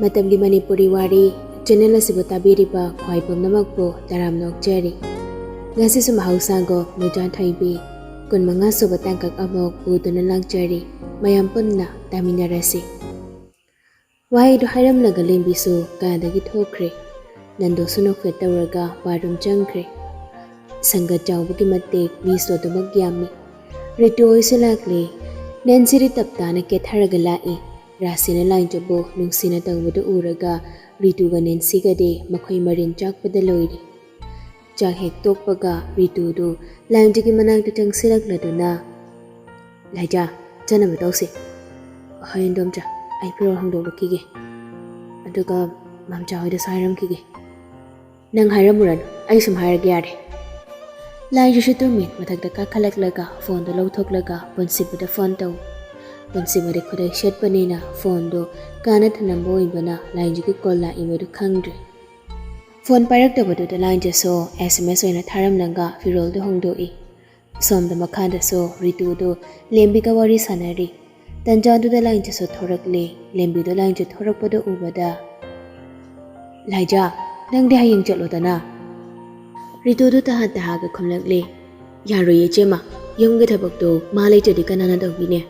Matamgi Manipuri Wari channel asibu tabiriba khwai pumnamakpu taram nokjari. Ngasi su mahausago Nuja Thoibi kun manga suba tangkak amok uduna langjari mayam punna taminarasi. Wahai do hairam laga limbisu kadagi thokre nando sunok fetawraga warum jangkre. Sangga jawbugi matek miso dumak yami. Ritu oisilakli Nansiri taptana ketharaga lai. Rasina lain jabo nungsina tawbudu uraga Rituga Nansigade makhoi marin chakpada loiri. Chak hek tokpaga Ritudu lain jigi managda tangsilakladuna. Laija, jana batawsi. Hayin domja, ay piro hangdolukige. Aduga mamcha hoida sairam kige. Nang hairamuran, ay sum hairagiyari. Lai jushu tumit matagda kakalaklaga phone do lawthoklaga ponsibada phone taw. Ponsibada khuday shet panina phone do kana thanambo ibana line jiki call la imadu khangdre. Phone parak tabadu da line jaso SMS oina tharam langa firol do hongdoi. Som da makhanda so Ritu do lembi ka wari sanari. Tanjadu da line jaso thorakle lembi do line jo thorakpada ubada. Laija, nang de hayeng chatlo dana. Ritu do tahat tahaga khumlakle. Yaro ye chema, yum ga thabak do malai jadi kanana dawbine.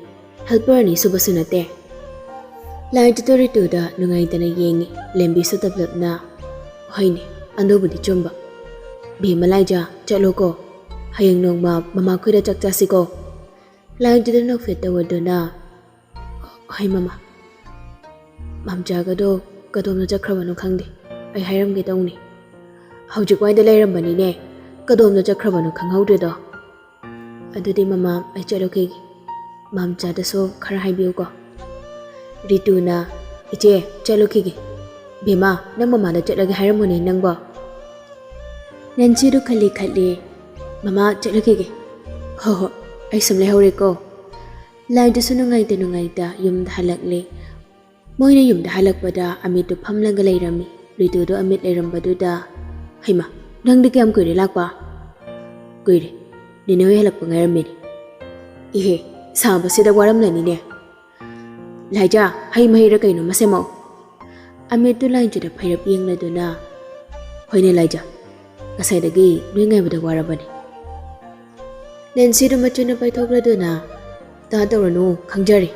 Helper ni subasunate. Lai to Ritu da nungai tana yengi lembi su tablap na. Hoine, ando budi chumba. Bi malaija chatlo ko. Hayeng nong ma mama kuda chakchasi ko. Lai to nok feta wadona. Hai mama. Mam jaga do kadom na chakrabano khangde. Ai hairam ge tawni. Haujik wai da lairambani ne. Kadom na chakrabano khanghaude do. Adudi mama ai chalo ke. Mam chada so khara haibiu ko. Ritu na iche chalo kige. Bima nang mama da chatlaga hairamuni nang ba. Nanchiru khali khali. Mama chatlo kige. Ho ai samle haure ko. Lai da sunungai da yum da halakle. Moina yum da halakpada amit do phamlaga lairami. Ritu do amit lairambadu da. Haima nang de kyam kuire lakpa. Kuire. Dinawe halakpa ngairamini. Ihe Samba sida waram lani ne. Laija, hai mahira kaino masemo. Amitu lain juda phairap yengladuna. Hoine Laija. Kasai dagi nuingai bada warabani. Nancy do machuna paithokladuna. Ta dawranu khangjari.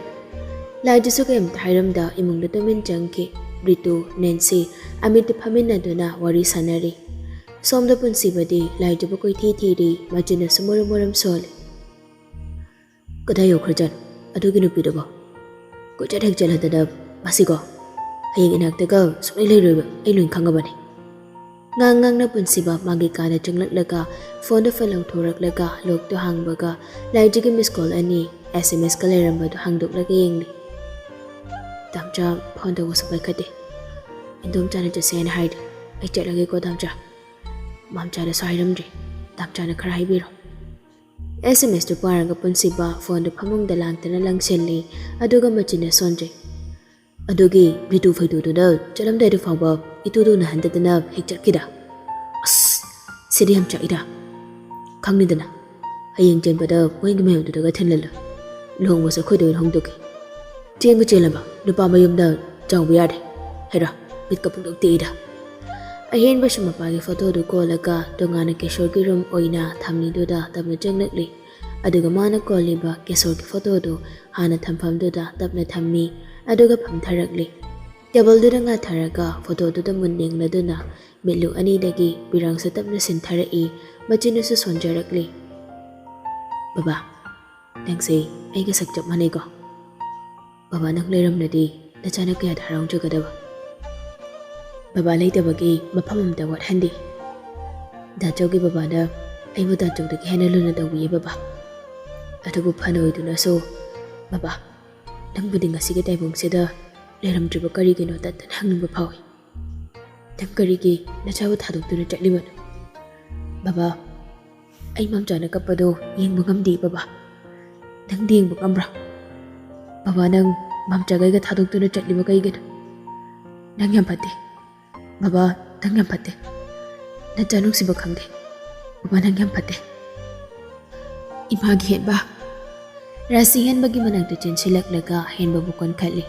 Laija su kayam thairam da imungda tamin jangki. Ritu, Nancy, Amitu phaminaduna wari sanari. Somda punsibadi Laija bakoi thi machuna sumuram sole. Kadai yokrajan, adugi nupido ba. Ko chat hek jala dadab, masigo. Hayeng inaktaga, sumay layroiba, ay luin khangabani. Ngang na punsiba magi kada changlatlaga, phone do falang thoraklaga, log to hangbaga, laijigi miss call ani, SMS ka layramba do hangdoklaga yengli. Damcha, phone do wasabay kade. Indom chana jase na haid, ay chatlagay ko damcha. Mam chana sa hiramri, damcha na karahay biro. SMS to paraga punsiba phone do phamung dalang tana lang selli aduga machina sonje adugi Ritu phaidu do da chalam dai do phawba itu do na handa dana hekchar kida as sidi ham chaida khangni dana hayeng chen bada poing me do daga thenlala long wasa khoi do hong doki cheng che laba nupa mayum da chaw bi yade hera bit kapung do teida ahen basuma pagi photo do ko laga dongana keshor ki room oina thamni do da tabna changnakli aduga mana ko liba keshor ki photo do hana thampham do da tabna thammi aduga phamtharakli table do nga tharaga photo do da munning la duna milu ani dagi birang sa tabna sintharai machina su sonjarakli baba tangse ai ga sakjap mane ko baba nang leram nadi na chana kya tharang jagadaba Baba later bagi mapam da wat handi. Da jogi baba da ay mo da jog da hena luna da wiye baba. Atagu panoy do na so baba. Nang buding asige tay bong seda leram driba kari gino da tan hang ba phawi. Tang kari gi na chaw thaduk tu na chatliman. Baba ay mam jana kapado yeng bungam di baba. Nang ding bungam ra. Baba nang mam jagay ga thaduk tu na chatliba kay gina. Nang yam pati. Baba nang yam pate. Na janung si bakhangde. Baba nang yam pate. Imagi hen ba. Rasi hen bagi manang to chen silak laga hen babukon khali.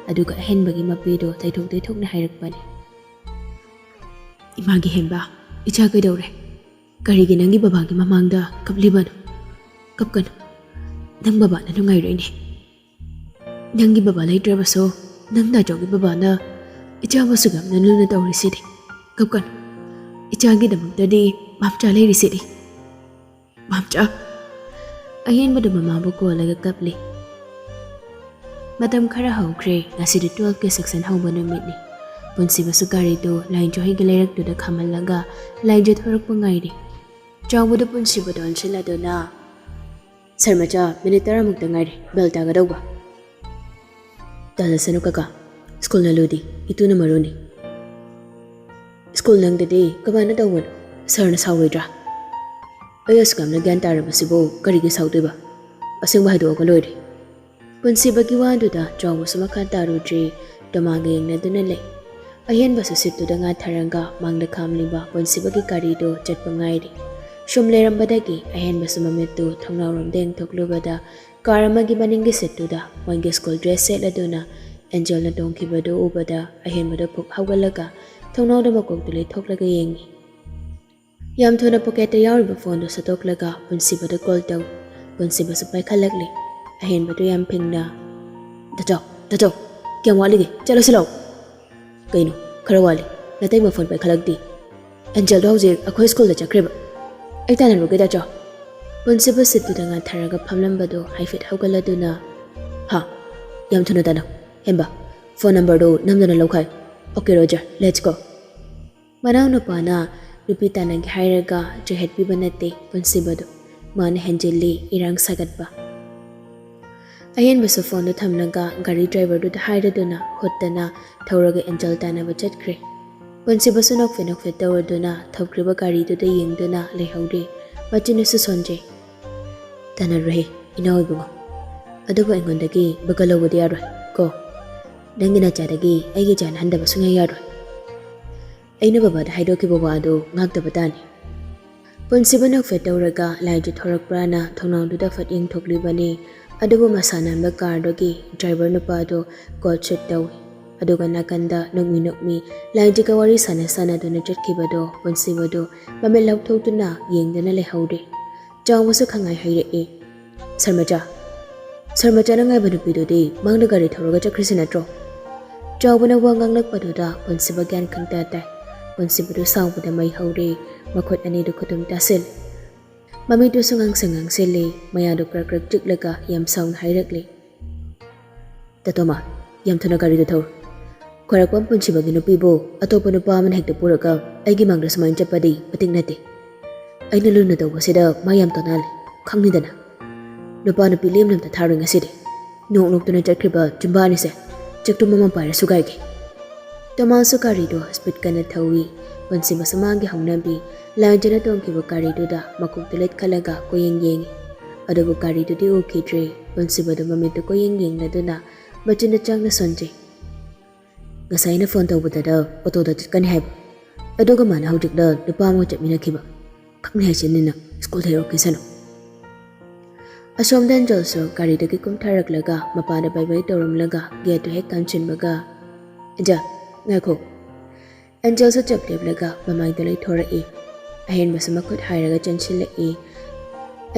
aduga ahenbagi mapido taithokna hairakpani. Imagi henba icha kaidore karigi nangi babagi mamangda kaplibano kapkano nang baba na nungairani nangi baba laitrabaso nang dajogi baba na icha basugam na luna tawrisidi kapkano ichagi damuktadi mamcha lairisidi mamcha ahenbada mamabu kolaga kapli. Matam khara haukhre ngasidi 12 ke section hauba numitni punsibasu garido line jo higalerak duda khamalaga line jo thorak pangairi chawbuda punsibado ansiladona sarmacha minute mukta ngairi bel tagadawba talasanu kaka school na ludi itu na maruni school nang dadi kabana dawon sarna sawidra ayas kamna gyan tarabasibo karigi sawdiba asing bahado ka loidi punsibagi waduda chawbusu makatarodri domaga yengna dunale ayen basu situda nga tharanga mangda khamliba punsibagi karido chatpangairi shumlerambadagi ayen basu mamitu thongnawrom deng thoklubada karamagi baningi situda moingi school dress seladuna angel na dongkibado ubada ayen bada phuk hawgalaga thongnawda makokduli thoklaga yengi yam thona pocket yawriba phone do satoklaga punsibada call taw punsibasu paikhalakli ahen badu yam phingna dajo kyam walige chalo silo kaino khara wali natai ma phone paikhalakdi angel do hauji akhoi school da chakreba ai tana ruge da jo punsibas situ danga tharaga phamlambado haifit haugaladuna ha yam thuna dana hemba phone number do namdana lokhai okay roger let's go manau no pana rupita nang hairaga jehet bibanate punsibado man henjeli irang sagatba ayen basu phone thamnaga gari driver du hairaduna hotana thauraga angel tana bachakre punsibasu nok fet tawduna thokriba gari du de yengduna lehaude machine su sonje tana rehe inawi bunga aduba engondagi bagalawudi yaro ko dangina chadagi aigi jan handa basunga yaro aina baba da haidoki baba ado ngakta batani punsiba nok fet tawraga laiju thorak prana thongnawdu da fat yeng thokli bani adubu masanamba cardogi driver nupado call check tawi aduga nakanda nokmi lainjiga wari sana dona chatkibado punsibado mame lauthoduna yengdana lehaude jawmusu khangai haire e sarmacha na ngai banu pidodi mangda gari thoroga chakrisina tro jawbuna wangang nakpadoda punsiba gyan khangta ta punsibado sawbuda mai haure makhot ani du khutum tasil mami tu sungang sele maya do krak chiklaga yam sound hairakli tatoma yam thuna gari do thor khorakpam punsibagi nupibo atopa nupa man hekta puraga aigi mangda samain chapadi pating nate aina luna do wasida mayam tonal khangnidana nupa nupi lemnam ta tharing aside nok tuna chakriba jumbani se chaktu mama para sugaigi tamasu gari do speed kana thawi punsiba samangi haunambi lanjana tongkiba gari do da makuk tulet khalaga koyeng yengi adubu gari do di okidre punsiba do mamitu koyeng na duna bachina changna sonje gasaina phone tawbuda da auto da chitkani haib aduga mana hawjik da nupa mo chapmina khiba khakni haisinina school hero kisano asomdan jalso gari do ki kumtharaklaga mapana bai tawramlaga gate to hek kanchinbaga ja ngaikho angel so chapleblaga mamai dalai thora e ahen basama khut hairaga chanchile e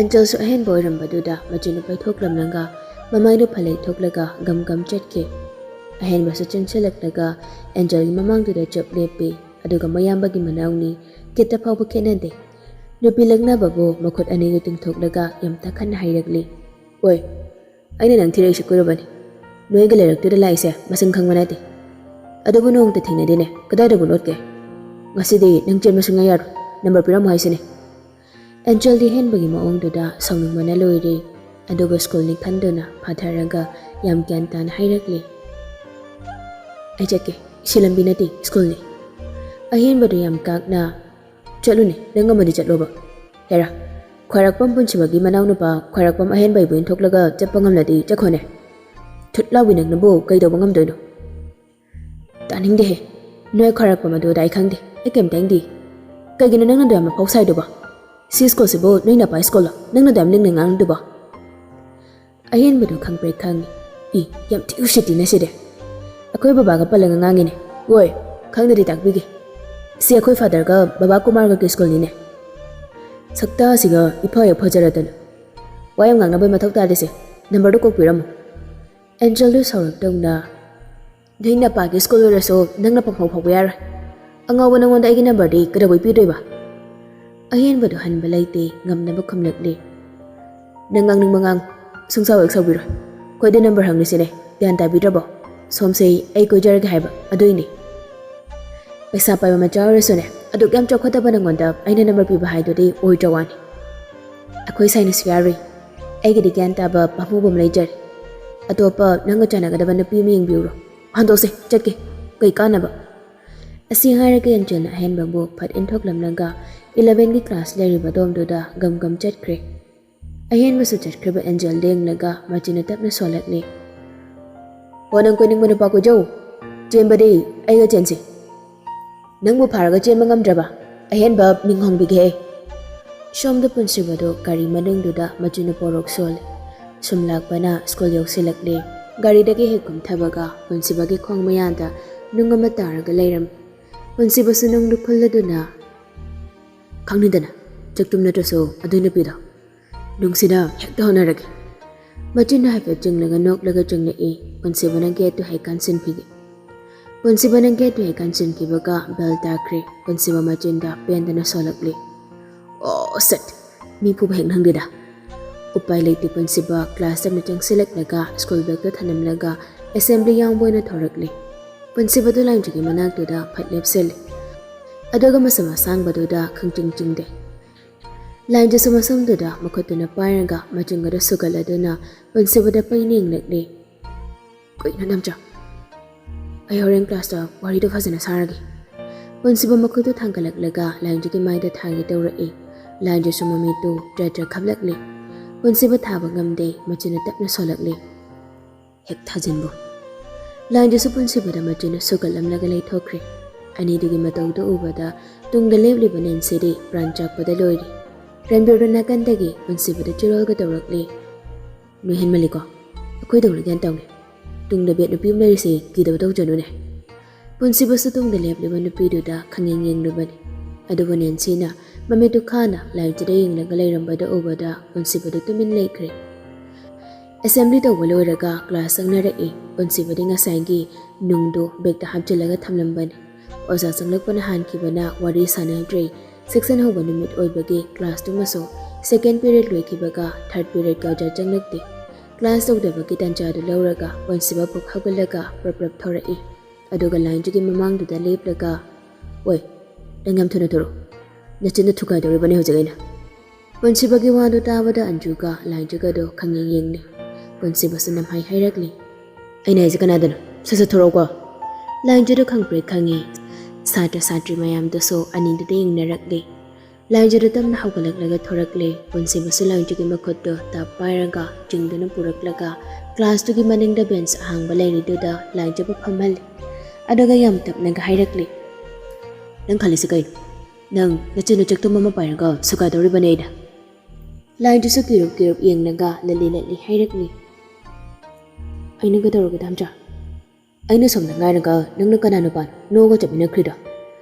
angel so ahen boyram baduda majinu pai thoklamnanga mamai do phale thoklaga gam chatke ahen basu chanchilaklaga angel gi mamang du da chaplepe aduga mayambagi manawni kitta phawba khenade nupi lagna babo makhut ani do tingthoklaga yamta khan hairagli oi aina nang thirei sikurabani noiga leraktu da laise masing khangmanate adubu nong ta thina dine kadai da bunot ke ngasidi nang chen masunga yar number piram haisine angel di hen bagi maong do da songning mana loire adubu school ni khandona phatharaga yam gyan tan hairakli ai chake silambi nati school ni ahen badu yam kakna chalune nang amadi chatloba hera khwarakpam punchibagi manaw nu pa khwarakpam ahen bai buin thoklaga chapangam ladi chakhone thutlawi nang nabo kai do bangam doino taning de noi kharak pa madu dai khang de ekem tang di kai gina nang na dam phau sai do ba sis ko se bo noi na pa school nang na dam ling nang do ba ayen madu khang pre khang i yam ti ushiti na se de ꯑꯩꯈꯣꯏ ꯕꯕꯥꯒ ꯄꯜꯂꯒ ꯉꯥꯡꯉꯤꯅꯦ ꯍꯣꯏ ꯈꯪꯗꯗꯤ ꯇꯥꯛꯄꯤꯒꯦ ꯁꯤ ꯑꯩꯈꯣꯏ ꯐꯥꯗꯔꯒ ꯕꯕꯥ ꯀꯨꯃꯥꯔꯒ ꯁ꯭ꯀꯨꯜꯅꯤꯅꯦ ꯁꯛꯇꯥ ꯑꯁꯤꯒ ꯏꯐ ꯍꯦꯛ ꯐꯖꯔꯗꯅ ꯋꯥ ꯌꯥꯝ ꯉꯥꯡꯅꯕꯩ ꯃꯊꯧ ꯇꯥꯗꯦꯁꯦ ꯅꯝꯕꯔꯗꯣ ꯀꯣꯛꯄꯤꯔꯝꯃꯣ ꯑꯦꯟꯖꯦꯜꯗꯨ ꯁꯥꯎꯔꯛꯇꯧꯅ ꯅꯣꯏ ꯅꯄꯥꯒꯤ ꯁ꯭ꯀꯨꯜ ꯑꯣꯏꯔꯁꯨ ꯅꯪꯅ ꯄꯪꯐꯥꯎ ꯐꯥꯎꯕ ꯌꯥꯔꯣꯏ ꯑꯉꯥꯎꯕ ꯅꯪꯉꯣꯟꯗ ꯑꯩꯒꯤ ꯅꯝꯕꯔꯗꯤ ꯀꯩꯗꯧꯕꯩ ꯄꯤꯗꯣꯏꯕ ꯑꯍꯦꯟꯕꯗꯣ ꯍꯟꯕ ꯂꯩꯇꯦ ꯉꯝꯅꯕ ꯈꯨꯝꯂꯛꯂꯤ ꯅꯪ ꯉꯥꯡꯅꯤꯡꯕ ꯉꯥꯡ ꯁꯨꯡꯁꯥꯎ ꯍꯦꯛ ꯁꯥꯎꯕꯤꯔꯣꯏ ꯑꯩꯈꯣꯏꯗ ꯅꯝꯕꯔ ꯍꯪꯂꯤꯁꯤꯅꯦ ꯒ꯭ꯌꯥꯟ ꯇꯥꯕꯤꯗ꯭ꯔꯕꯣ ꯁꯣꯝꯁꯦ ꯑꯩ ꯀꯣꯏꯖꯔꯒꯦ ꯍꯥꯏꯕ ꯑꯗꯨꯏꯅꯤ ꯄꯩꯁꯥ ꯄꯥꯏꯕ ꯃꯆꯥ ꯑꯣꯏꯔꯁꯨꯅꯦ ꯑꯗꯨꯛ ꯌꯥꯝ ꯆꯥꯎꯈꯠꯇꯕ ꯅꯪꯉꯣꯟꯗ ꯑꯩꯅ ꯅꯝꯕꯔ ꯄꯤꯕ ꯍꯥꯏꯗꯨꯗꯤ ꯑꯣꯏꯗ꯭ꯔ ꯋꯥꯅꯤ ꯑꯩꯈꯣꯏ ꯁꯥꯏꯅꯁꯨ ꯌꯥꯔꯨꯏ ꯑꯩꯒꯤꯗꯤ ꯒ꯭ꯌꯥꯟ ꯇꯥꯕ ꯃꯄꯨꯕ ꯑꯃ ꯂꯩꯖꯔꯦ ꯑꯇꯣꯞꯄ ꯅꯪꯒ ꯆꯥꯟꯅꯒꯗꯕ ꯅꯨꯄꯤ ꯑꯃ ꯌꯦꯡꯕꯤꯌꯨꯔꯣ ꯍꯟꯗꯣꯛꯁꯦ ꯆꯠꯀꯦ ꯀꯩ ꯀꯥꯟꯅꯕ ꯑꯁꯤ ꯍꯥꯏꯔꯒ ꯑꯦꯟꯖꯦꯜꯅ ꯑꯍꯦꯟꯕꯕꯨ ꯐꯠ ꯏꯟꯊꯣꯛꯂꯝꯂꯒ 11ꯒꯤ ꯀ꯭ꯂꯥꯁ ꯂꯩꯔꯤꯕ ꯗꯣꯝꯗꯨꯗ ꯒꯝ ꯆꯠꯈ꯭ꯔꯦ ꯑꯍꯦꯟꯕꯁꯨ ꯆꯠꯈ꯭ꯔꯤꯕ ꯑꯦꯟꯖꯦꯜ ꯂꯦꯡꯂꯒ ꯃꯆꯤꯟꯅ ꯇꯞꯅ ꯁꯣꯜꯂꯛꯂꯤ ꯍꯣ ꯅꯪ ꯀꯣꯏꯅꯤꯡꯕ ꯅꯨꯄꯥ ꯀꯣꯏꯖꯧ ꯆꯦꯟꯕꯗꯤ ꯑꯩꯒ ꯆꯦꯟꯁꯤ ꯅꯪꯕꯨ ꯐꯥꯔꯒ ꯆꯦꯟꯕ ꯉꯝꯗ꯭ꯔꯕ ꯑꯍꯦꯟꯕ ꯃꯤꯡ ꯍꯣꯡꯕꯤꯒꯦ ꯁꯣꯝꯗ ꯄꯨꯟꯁꯤꯕꯗꯨ ꯒꯥꯔꯤ ꯃꯅꯨꯡꯗꯨꯗ ꯃꯆꯤꯟꯅ ꯄꯣꯔꯣꯛ ꯁꯣꯜꯂꯤ ꯁꯨꯝ ꯂꯥꯛꯄꯅ ꯁ꯭ꯀꯨꯜ ꯌꯧꯁꯤꯜꯂꯛꯂꯤ ꯒꯥꯔꯤꯗꯒꯤ ꯍꯦꯛ ꯀꯨꯝꯊꯕꯒ ꯄꯨꯟꯁꯤꯕꯒꯤ ꯈꯣꯡ ꯃꯌꯥꯗ ꯅꯨꯡ ꯑꯃ ꯇꯥꯔꯒ ꯂꯩꯔꯝꯃꯤ ꯄꯨꯟꯁꯤꯕꯁꯨ ꯅꯨꯡꯗꯨ ꯈꯨꯜꯂꯗꯨꯅ ꯈꯪꯅꯤꯗꯅ ꯆꯛꯇꯨꯝ ꯅꯠꯇ꯭ꯔꯁꯨ ꯑꯗꯨꯏ ꯅꯨꯄꯤꯗꯣ ꯅꯨꯡꯁꯤꯅ ꯍꯦꯛꯇ ꯍꯣꯠꯅꯔꯒꯦ ꯃꯆꯤꯟꯅ ꯍꯥꯏꯐꯦꯠ ꯆꯤꯡꯂꯒ ꯅꯣꯛꯂꯒ ꯆꯪꯂꯛꯏ ꯄꯨꯟꯁꯤꯕꯅ ꯒꯦꯠꯇꯨ ꯍꯦꯛ ꯀꯥꯟꯁꯤꯟꯈꯤꯒꯦ ꯄꯨꯟꯁꯤꯕꯅ ꯒꯦꯠꯇꯨ ꯍꯦꯛ ꯀꯥꯟꯁꯤꯟꯈꯤꯕꯒ ꯕꯦꯜ ꯇꯥꯈ꯭ꯔꯦ ꯄꯨꯟꯁꯤꯕ ꯃꯆꯤꯟꯗ ꯄꯦꯟꯗꯅ ꯁꯣꯜꯂꯛꯂꯤ ꯑꯣ ꯁꯠ ꯃꯤ ꯐꯨꯕ ꯍꯦꯛ ꯅꯪꯗꯦꯗ ꯎꯄꯥꯏ ꯂꯩꯇꯦ ꯄꯨꯟꯁꯤꯕ ꯀ꯭ꯂꯥꯁ ꯇꯞꯅ ꯆꯪꯁꯤꯜꯂꯛꯂꯒ ꯁ꯭ꯀꯨꯜ ꯕꯦꯒꯇ ꯊꯅꯝꯂꯒ ꯑꯦꯁꯦꯝꯕ꯭ꯂꯤ ꯌꯥꯎꯕ ꯑꯣꯏꯅ ꯊꯧꯔꯛꯂꯤ ꯄꯨꯟꯁꯤꯕꯗꯨ ꯂꯥꯏꯟꯗ꯭ꯔꯤꯒꯤ ꯃꯅꯥꯛꯇꯨꯗ ꯐꯠ ꯂꯦꯞꯁꯤꯜꯂꯤ ꯑꯗꯨꯒ ꯃꯁꯝ ꯑꯁꯥꯡꯕꯗꯨꯗ ꯈꯪꯆꯤꯡ ꯆꯤꯡꯗꯦ ꯂꯥꯏꯟꯗꯨꯁꯨ ꯃꯁꯝꯗꯨꯗ ꯃꯈꯨꯠꯇꯨꯅ ꯄꯥꯏꯔꯒ ꯃꯆꯤꯟꯒꯗꯨ ꯁꯨꯒꯠꯂꯗꯨꯅ ꯄꯨꯟꯁꯤꯕꯗ ꯄꯩꯅ ꯌꯦꯡꯂꯛꯂꯤ ꯀꯩꯅꯣ ꯅꯝꯆꯥ ꯑꯩ ꯍꯣꯔꯦꯟ ꯀ꯭ꯂꯥꯁꯇ ꯋꯥꯔꯤꯗꯣ ꯐꯖꯅ ꯁꯥꯔꯒꯦ ꯄꯨꯟꯁꯤꯕ ꯃꯈꯨꯠꯇꯨ ꯊꯥꯡꯒꯠꯂꯛꯂꯒ ꯂꯥꯏꯟꯗ꯭ꯔꯤꯒꯤ ꯃꯥꯏꯗ ꯊꯥꯒꯦ ꯇꯧꯔꯛꯏ ꯂꯥꯏꯟꯗ꯭ꯔꯤꯁꯨ ꯃꯃꯤꯠꯇꯨ ꯇ꯭ꯔ ꯈꯞꯂꯛꯂꯤ ꯄꯨꯟꯁꯤꯕ ꯊꯥꯕ ꯉꯝꯗꯦ ꯃꯆꯤꯟꯅ ꯇꯞꯅ ꯁꯣꯜꯂꯛꯂꯤ ꯍꯦꯛ ꯊꯥꯖꯤꯟꯕꯨ ꯂꯥꯏꯟꯗ꯭ꯔꯤꯁꯨ ꯄꯨꯟꯁꯤꯕꯗ ꯃꯆꯤꯟꯅ ꯁꯨꯒꯠꯂꯝꯂꯒ ꯂꯩꯊꯣꯛꯈ꯭ꯔꯦ ꯑꯅꯤꯗꯨꯒꯤ ꯃꯇꯧꯗꯨ ꯎꯕꯗ ꯇꯨꯡꯗ ꯂꯦꯞꯂꯤꯕ ꯅꯦꯟꯁꯤꯗꯤ ꯄ꯭ꯔꯥꯟ ꯆꯥꯛꯄꯗ ꯂꯣꯏꯔꯤ ꯔꯟꯕꯤꯔꯗꯨ ꯅꯥꯀꯟꯗꯒꯤ ꯄꯨꯟꯁꯤꯕꯗ ꯆꯤꯔꯣꯜꯒ ꯇꯧꯔꯛꯂꯤ ꯅꯣꯏ ꯍꯦꯟꯃꯜꯂꯤꯀꯣ ꯑꯩꯈꯣꯏꯗꯧꯅ ꯒ꯭ꯌꯥꯟ ꯇꯧꯅꯤ ꯇꯨꯡꯗ ꯕꯦꯠ ꯅꯨꯄꯤ ꯑꯃ ꯂꯩꯔꯤꯁꯤ ꯀꯤꯗꯕ ꯇꯧꯖꯅꯨꯅꯦ ꯄꯨꯟꯁꯤꯕꯁꯨ ꯇꯨꯡꯗ ꯂꯦꯞꯂꯤꯕ ꯅꯨꯄꯤꯗꯨꯗ ꯈꯪꯌꯦꯡ ꯌꯦꯡꯂꯨꯕꯅꯤ ꯑꯗꯨꯕꯨ ꯅꯦꯟꯁꯤꯅ ꯃꯃꯤꯠꯇꯨ ꯈꯥꯅ ꯂꯥꯏꯟꯁꯤꯗ ꯌꯦꯡꯂꯒ ꯂꯩꯔꯝꯕꯗ ꯎꯕꯗ ꯄꯨꯟꯁꯤꯕꯗꯨ ꯇꯨꯃꯤꯟ ꯂꯩꯈ꯭ꯔꯦ ꯑꯦꯁꯦꯝꯕ꯭ꯂꯤ ꯇꯧꯕ ꯂꯣꯏꯔꯒ ꯀ꯭ꯂꯥꯁ ꯆꯪꯅꯔꯛꯏ ꯄꯨꯟꯁꯤꯕꯗꯤ ꯉꯁꯥꯏꯒꯤ ꯅꯨꯡꯗꯨ ꯕꯦꯛꯇ ꯍꯥꯞꯆꯤꯜꯂꯒ ꯊꯝꯂꯝꯕꯅꯤ ꯑꯣꯖꯥ ꯆꯪꯂꯛꯄꯅ ꯍꯥꯟꯈꯤꯕꯅ ꯋꯥꯔꯤ ꯁꯥꯟꯅꯗ꯭ꯔꯦ ꯁꯦꯛꯁꯟ ꯍꯧꯕ ꯅꯨꯃꯤꯠ ꯑꯣꯏꯕꯒꯤ ꯀ꯭ꯂꯥꯁꯇꯨꯃꯁꯨ ꯁꯦꯀꯦꯟ ꯄꯤꯔꯤꯌꯗ ꯂꯣꯏꯈꯤꯕꯒ ꯊꯥꯔꯗ ꯄꯤꯔꯤꯌꯗꯀ ꯑꯣꯖꯥ ꯆꯪꯂꯛꯇꯦ ꯀ꯭ꯂꯥꯁ ꯇꯧꯗꯕꯒꯤ ꯇꯟꯖꯥꯗꯨ ꯂꯧꯔꯒ ꯄꯨꯟꯁꯤꯕ ꯄꯨꯛ ꯍꯧꯒꯠꯂꯒ ꯄ꯭ꯔꯞ ꯊꯧꯔꯛꯏ ꯑꯗꯨꯒ ꯂꯥꯏꯟꯗꯨꯒꯤ ꯃꯃꯥꯡꯗꯨꯗ ꯂꯦꯞꯂꯒ ꯑꯣꯏ ꯅꯪ ꯌꯥꯝ ꯊꯨꯅ ꯊꯣꯔꯛꯑꯣ ꯅꯆꯤꯟꯗ ꯊꯨꯒꯥꯏꯗꯧꯔꯤꯕꯅꯤ ꯍꯧꯖꯤꯛ ꯑꯩꯅ ꯄꯨꯟꯁꯤꯕꯒꯤ ꯋꯥꯗꯨ ꯇꯥꯕꯗ ꯑꯟꯖꯨꯒ ꯂꯥꯏꯟꯗ꯭ꯔꯤꯒꯗꯣ ꯈꯪꯌꯦꯡ ꯌꯦꯡꯂꯤ ꯄꯨꯟꯁꯤꯕꯁꯨ ꯅꯝꯍꯥꯏ ꯍꯥꯏꯔꯛꯂꯤ ꯑꯩꯅ ꯍꯥꯏꯁꯦ ꯀꯅꯥꯗꯅꯣ ꯁꯠ ꯊꯣꯔꯛꯑꯣꯀꯣ ꯂꯥꯏꯟꯗ꯭ꯔꯤꯗꯣ ꯈꯪꯄ꯭ꯔꯦꯛ ꯈꯪꯉꯤ ꯁꯥꯇ꯭ꯔ ꯁꯥꯇ꯭ꯔꯤ ꯃꯌꯥꯝꯗꯨꯁꯨ ꯑꯅꯤꯗꯨꯗ ꯌꯦꯡꯅꯔꯛꯂꯤ ꯂꯥꯏꯟꯗ꯭ꯔꯤꯗꯣ ꯇꯞꯅ ꯍꯧꯒꯠꯂꯛꯂꯒ ꯊꯣꯔꯛꯂꯤ ꯄꯨꯟꯁꯤꯕꯁꯨ ꯂꯥꯏꯟꯗ꯭ꯔꯤꯒꯤ ꯃꯈꯨꯠꯇꯨ ꯇꯥꯞ ꯄꯥꯏꯔꯒ ꯆꯤꯡꯗꯨꯅ ꯄꯨꯔꯛꯂꯒ ꯀ꯭ꯂꯥꯁꯇꯨꯒꯤ ꯃꯅꯤꯡꯗ ꯕꯦꯟꯁ ꯑꯍꯥꯡꯕ ꯂꯩꯔꯤꯗꯨꯗ ꯂꯥꯏꯟꯗ꯭ꯔꯤꯕꯨ ꯐꯝꯍꯜꯂꯤ ꯑꯗꯨꯒ ꯌꯥꯝ ꯇꯞꯅꯒ ꯍꯥꯏꯔꯛꯂꯤ ꯅꯪ ꯈꯜꯂꯤꯁꯤ ꯀꯩꯅꯣ ꯅꯪ ꯅꯆꯤꯟ ꯅꯆꯛꯇꯨꯝ ꯑꯃ ꯄꯥꯏꯔꯒ ꯁꯨꯒꯥꯏꯗꯧꯔꯤꯕꯅꯤ ꯑꯩꯅ ꯂꯥꯏꯟꯗ꯭ꯔꯤꯁꯨ ꯀꯤꯔꯨꯞ ꯌꯦꯡꯂꯒ ꯂꯠꯂꯤ ꯍꯥꯏꯔꯛꯂꯤ ꯑꯩꯅ ꯀꯩꯗꯧꯔꯒꯦ ꯗꯥꯝꯆꯥ ꯑꯩꯅ ꯁꯣꯝꯗ ꯉꯥꯏꯔꯒ ꯅꯪꯅ ꯀꯅꯥ ꯅꯨꯄꯥꯅꯣ ꯅꯣꯛꯑꯒ ꯆꯠꯃꯤꯟꯅꯈ꯭ꯔꯤꯗꯣ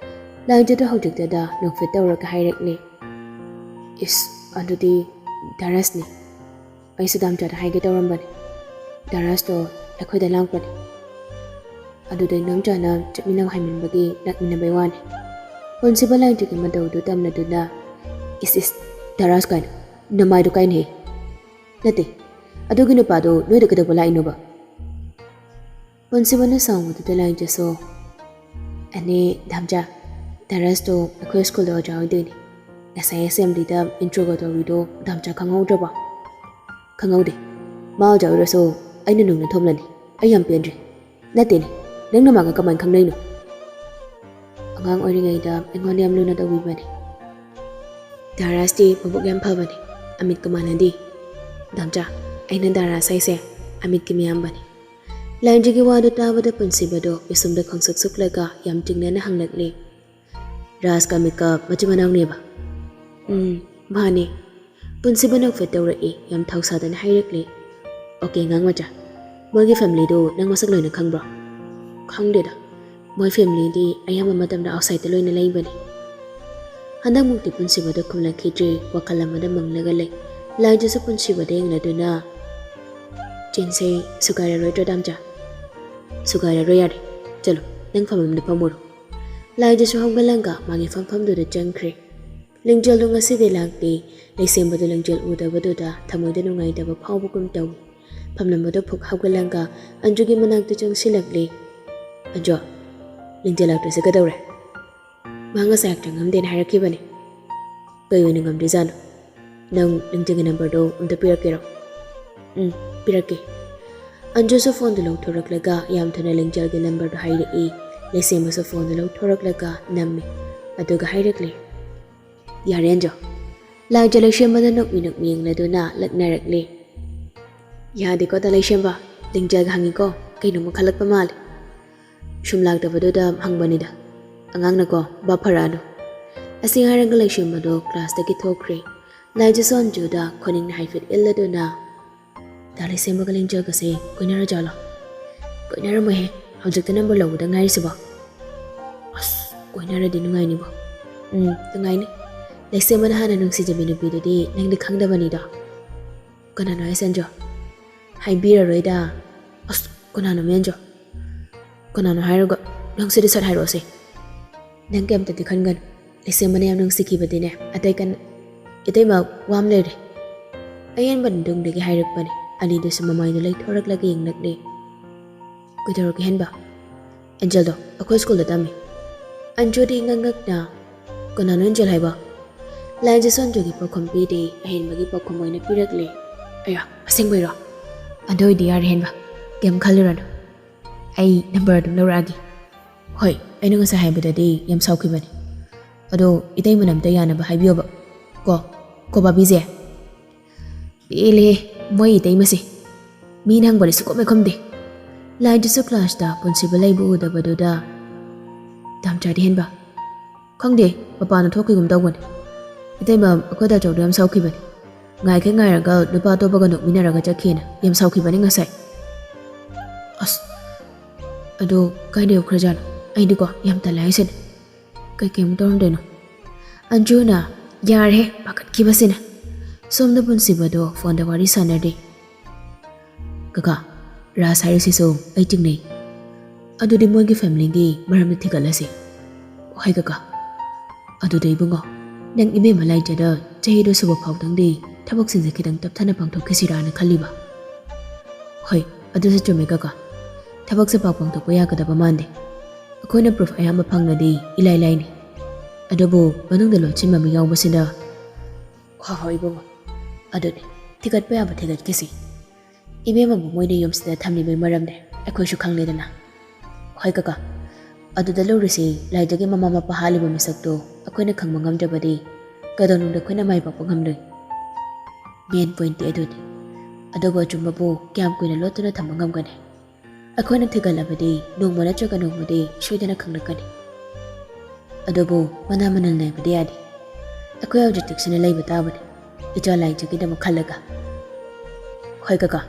ꯂꯥꯏꯟꯗ꯭ꯔꯤꯗꯣ ꯍꯧꯖꯤꯛꯇꯗ ꯅꯣꯛꯐꯦꯠ ꯇꯧꯔꯒ ꯍꯥꯏꯔꯛꯂꯤ ꯏꯁ ꯑꯗꯨꯗꯤ ꯙꯔꯁꯅꯤ ꯑꯩꯁꯨ ꯗꯥꯝꯆꯥꯗ ꯍꯥꯏꯒꯦ ꯇꯧꯔꯝꯕꯅꯤ ꯙꯔꯁꯇꯣ ꯑꯩꯈꯣꯏꯗ ꯂꯥꯛꯄꯅꯤ ꯑꯗꯨꯗꯩ ꯅꯪꯆꯥꯅ ꯆꯠꯃꯤꯟꯅꯧ ꯍꯥꯏꯃꯟꯕꯒꯤ ꯂꯥꯛꯃꯤꯟꯅꯕꯩ ꯋꯥꯅꯤ ꯄꯨꯟꯁꯤꯕ ꯂꯥꯏꯟꯗ꯭ꯔꯤꯒꯤ ꯃꯇꯧꯗꯨ ꯇꯝꯂꯗꯨꯅ ꯏꯁ ꯙꯔꯁ ꯀꯥꯏꯅ ꯅꯃꯥꯏꯗꯨ ꯀꯥꯏꯅꯍꯦ ꯅꯠꯇꯦ ꯑꯗꯨꯒꯤ ꯅꯨꯄꯥꯗꯣ ꯅꯣꯏꯗ ꯀꯩꯗꯧꯕ ꯂꯥꯛꯏꯅꯣꯕ ꯄꯨꯟꯁꯤꯕꯅ ꯁꯥꯎꯕꯗꯨꯗ ꯂꯥꯏꯟꯗ꯭ꯔꯤꯁꯨ ꯑꯅꯦ ꯗꯥꯝꯆꯥ ꯙꯔꯁꯇꯣ ꯑꯩꯈꯣꯏ ꯁ꯭ꯀꯨꯜꯗ ꯑꯣꯖꯥ ꯑꯣꯏꯗꯣꯏꯅꯤ ꯉꯁꯥꯏ ꯑꯦꯁꯦꯝꯕ꯭ꯂꯤꯗ ꯏꯟꯇ꯭ꯔꯣꯒ ꯇꯧꯔꯤꯗꯣ ꯗꯥꯝꯆꯥ ꯈꯪꯍꯧꯗ꯭ꯔꯕꯣ ꯈꯪꯍꯧꯗꯦ ꯃꯥ ꯑꯣꯖꯥ ꯑꯣꯏꯔꯁꯨ ꯑꯩꯅ ꯅꯨꯡꯅ ꯊꯣꯝꯂꯅꯤ ꯑꯩ ꯌꯥꯝ ꯄꯦꯟꯗ꯭ꯔꯦ ꯅꯠꯇꯦꯅꯦ ꯅꯪꯅ ꯃꯥꯒ ꯀꯃꯥꯏꯅ ꯈꯪꯅꯩꯅꯣ ꯑꯉꯥꯡ ꯑꯣꯏꯔꯤꯉꯩꯗ ꯑꯩꯉꯣꯟꯗ ꯌꯥꯝ ꯂꯨꯅ ꯇꯧꯕꯤꯕꯅꯤ ꯙꯔꯁꯇꯤ ꯃꯕꯨꯛ ꯌꯥꯝ ꯐꯕꯅꯤ ꯑꯃꯤꯠꯀ ꯃꯥꯟꯅꯗꯦ ꯗꯥꯝꯆꯥ ꯑꯩꯅ ꯙꯔꯁ ꯍꯥꯏꯁꯦ ꯑꯃꯤꯠꯀꯤ ꯃꯤꯌꯥꯝꯕꯅꯤ ꯂꯥꯏꯟꯗ꯭ꯔꯤꯒꯤ ꯋꯥꯗꯨ ꯇꯥꯕꯗ ꯄꯨꯟꯁꯤꯕꯗꯣ ꯄꯤꯁꯨꯝꯗ ꯈꯪꯁꯨꯛ ꯁꯨꯛꯂꯒ ꯌꯥꯝ ꯆꯤꯡꯅꯅ ꯍꯪꯂꯛꯂꯤ ꯔꯥꯖꯀ ꯑꯃꯤꯠꯀ ꯃꯆꯤꯟ ꯃꯅꯥꯎꯅꯦꯕ ꯃꯥꯅꯦ ꯄꯨꯟꯁꯤꯕ ꯅꯣꯛꯐꯦꯠ ꯇꯧꯔꯛꯏ ꯌꯥꯝ ꯊꯧꯁꯥꯗꯅ ꯍꯥꯏꯔꯛꯂꯤ ꯑꯣꯀꯦ ꯑꯉꯥꯡ ꯃꯆꯥ ꯃꯣꯏꯒꯤ ꯐꯦꯃꯤꯂꯤꯗꯨ ꯅꯪ ꯃꯁꯛ ꯂꯣꯏꯅ ꯈꯪꯕ꯭ꯔꯣ Khangdeda. Moi family di ayam matamda outside the loina laibani. Handa mukti punsibada kumla khidri wakalamada manglaga lay. Lai jasa punsibada ingladuna. Jinse sugara roy damja. Sugara royari. Chalo, nang famamda pamuro. Lai jasu hawgalanga mangi famdu da jangkri. Lingjal do ngasi lakti laisembada lingjal udabaduda thamoida nungaidaba phawbugum taw. Pamlamada phuk hawgalanga anjugi manakta jangsilakli. Anjo, lingjal akta kadawre. Manga sakta ngamden harakibani. Kayo ni ngamdi zano. Nang lingjal number do pirakiro. Pirake. Anjo sa phone dalaw thoraklaga yam thana lingjal ga number do hairi laisema sa phone dalaw thoraklaga nammi. Aduga hairakli. Yari Anjo. Lai jala shemada nukmi ingladuna laknarakli. Yadi ko talay shemba. Lingjal ga hangiko kay numakhalak pamali. Shumlag da baduda hangbanida. Angang nako baparado. Asing harang galay shemado class da kitokri. Lai jason juda koning na haifit illaduna. Dali semba ga lingjal kasi kuinara jala. Kuinara mo he. Hawjak ta number law da ngari siba. As kuinara din ngay ni ba. Ngay ni. Laisema na hana nung si Jaminu bidudi nang dikhangda banida. Kanano ay Sanjo. Haibira roy da. As kanano menjo. Kanano hayroga nang si disat hayrose. Nang kem tati khangan. Laisema na yam nung si kibadine. Atay kan itay ma wam lere. Ayan bandung dagi hayrak bani. Ani do sa mamay nulay thorak lagi yung nagdi. Kutaro ki hen ba? Angel do. Ako school da dami. Anjo di ngangak na. Kanano Angel hay ba? Lai jason jogi pakom pidi ahin bagi pakom moina pirakle. Aya, asing boyro. Adoi di ari hen ba. Gem khaliran. Ai number dum loragi. Hoi, ai nung sa haibada di yam sauki bani. Ado itay manam dayana ba haibiyo ba. Ko ba bize. Ile moi itay masi. Minang bari suko me komde. Lai jaso class da ponsibalay bu da baduda. Dam jadi hen ba. Khangde papa na thoki gum dawon. Itay ba ako da jawdo yam sauki bani. Ngai ke ngai raga nupa to baga nukmina raga jakhina yam sauki bani ngasai. As ado kai deu khrajan ai diko yam talai sen. Kai kem dom deno. Anjuna yar he pakat ki basina. Somna punsi bado phone da wari sanade. Kaka ra sai si so ai tingnei. Ado di mogi family gi maram ni thigalase. Hai kaka. Ado dei bungo. Nang ime malay jada chahido suba phawtang di thabak singse khidang tapthana pangthok khisira na khaliba. Hoi, adu sa chume kaka. Thabak sa pangthok ya kadaba mande. Akoina proof ayama phangna di ilai lai ni. Adobo manung da lochin mami yaw basina. Hoi bungo. Adu ni tikat pa ya ba tikat kisi. Ime ma bu moy de yom sida thamni mai maram de. Akoi shu khangle dana. Hoi kaka. Adu da lo risi lai jage mama ma pahali ba misak to. Akoina khangma ngamjabadi kadonung da khoina mai pakpa ngamloi main point adut adobo chumbabu kyam kuina lotuna thamba ngamgane akoina thigalabadi nongmana chaga nongmadi shoidana khanglakani adobo mana manal nai badi adi akoy objective sine lay batabani ita lai jagi da makhalaga khoi kaka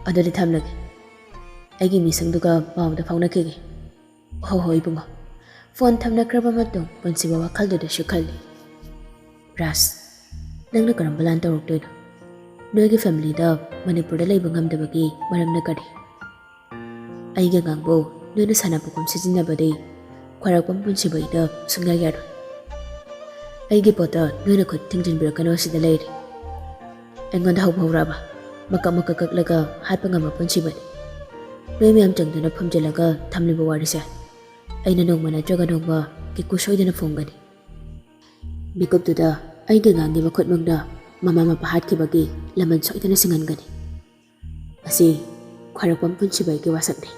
adodi thamlage aigi misang duga baw da fauna kege hoi bunga phone thamna kraba matung ponsiba wakal do da shukhalli ras nangna karam balan tawrok toino noigi family da manipur da laiba ngamdabagi maramna kadi aiga ngangbo noina sana pukum sijinabadi khwarakpam ponsiba ida sungya yaro aigi pota noina khut tingjin birakano sida leire engonda hawraba maka kaklaga hatpa ngama ponsiba noi myam changduna phamjalaga thamliba warisa aina nongmana jaga nongba ki kusoidana phongani bikup tuda aiga ngangi makhot mangda mama mapahat ki bagi laman soidana singangani asi khwarakpam punchi bai ki wasakni